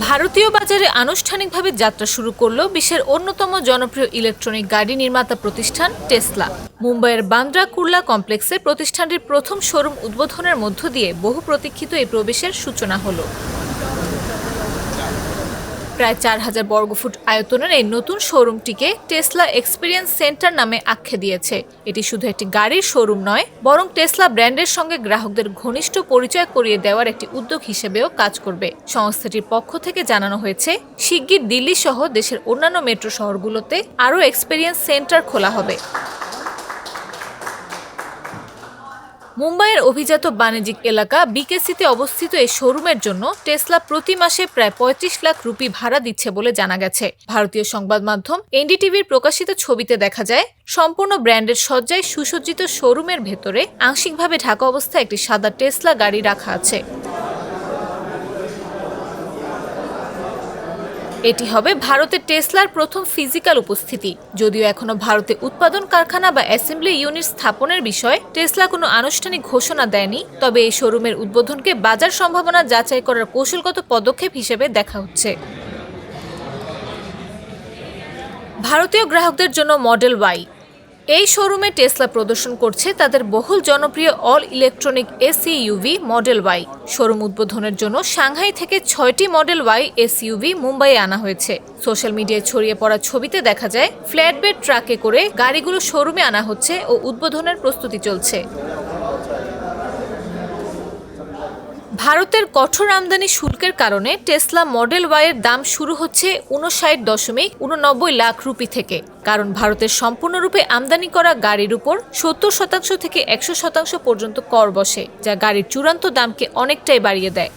ভারতীয় বাজারে আনুষ্ঠানিকভাবে যাত্রা শুরু করল বিশ্বের অন্যতম জনপ্রিয় ইলেকট্রনিক গাড়ি নির্মাতা প্রতিষ্ঠান টেসলা। মুম্বাইয়ের বান্দ্রা কুর্লা কমপ্লেক্সে প্রতিষ্ঠানটির প্রথম শোরুম উদ্বোধনের মধ্য দিয়ে বহু প্রতীক্ষিত এই প্রবেশের সূচনা হলো। প্রায় 4000 বর্গফুট আয়তনের এই নতুন শোরুমটিকে টেসলা এক্সপিরিয়েন্স সেন্টার নামে আখ্যা দিয়েছে। এটি শুধু একটি গাড়ির শোরুম নয়, বরং টেসলা ব্র্যান্ডের সঙ্গে গ্রাহকদের ঘনিষ্ঠ পরিচয় করিয়ে দেওয়ার একটি উদ্যোগ হিসেবেও কাজ করবে। সংস্থাটির পক্ষ থেকে জানানো হয়েছে, শিগগির দিল্লি সহ দেশের অন্যান্য মেট্রো শহরগুলোতে আরও এক্সপিরিয়েন্স সেন্টার খোলা হবে। মুম্বাইয়ের অভিজাত বাণিজ্যিক এলাকা বিকেসিতে অবস্থিত এই শোরুমের জন্য টেসলা প্রতি মাসে প্রায় 35 লাখ রুপি ভাড়া দিচ্ছে বলে জানা গেছে। ভারতীয় সংবাদ মাধ্যম এনডিটিভির প্রকাশিত ছবিতে দেখা যায়, সম্পূর্ণ ব্র্যান্ডের সজ্জায় সুসজ্জিত শোরুমের ভেতরে আংশিকভাবে ঢাকা অবস্থায় একটি সাদা টেসলা গাড়ি রাখা আছে। এটি হবে ভারতের টেসলার প্রথম ফিজিক্যাল উপস্থিতি। যদিও এখনো ভারতে উৎপাদন কারখানা বা অ্যাসেম্বলি ইউনিট স্থাপনের বিষয়ে টেসলা কোনো আনুষ্ঠানিক ঘোষণা দেয়নি, তবে এই শোরুমের উদ্বোধনকে বাজার সম্ভাবনা যাচাই করার কৌশলগত পদক্ষেপ হিসেবে দেখা হচ্ছে। ভারতীয় গ্রাহকদের জন্য মডেল ওয়াই। এই শোরুমে টেসলা প্রদর্শন করছে তাদের বহুল জনপ্রিয় all electronic SUV model Y. Showroom উদ্বোধনের জন্য সাংহাই থেকে 6টি মডেল ওয়াই এসইউভি মুম্বাইয়ে আনা হয়েছে। সোশ্যাল মিডিয়ায় ছড়িয়ে পড়া ছবিতে দেখা যায়, ফ্ল্যাটবেড ট্রাকে করে গাড়িগুলো শোরুমে আনা হচ্ছে ও উদ্বোধনের প্রস্তুতি চলছে। ভারতের কঠোর আমদানি শুল্কের কারণে টেসলা মডেল ওয়াইয়ের দাম শুরু হচ্ছে 59.89 লাখ রুপি থেকে। কারণ ভারতের সম্পূর্ণরূপে আমদানি করা গাড়ির উপর 70% থেকে 100% পর্যন্ত কর বসে, যা গাড়ির চূড়ান্ত দামকে অনেকটাই বাড়িয়ে দেয়।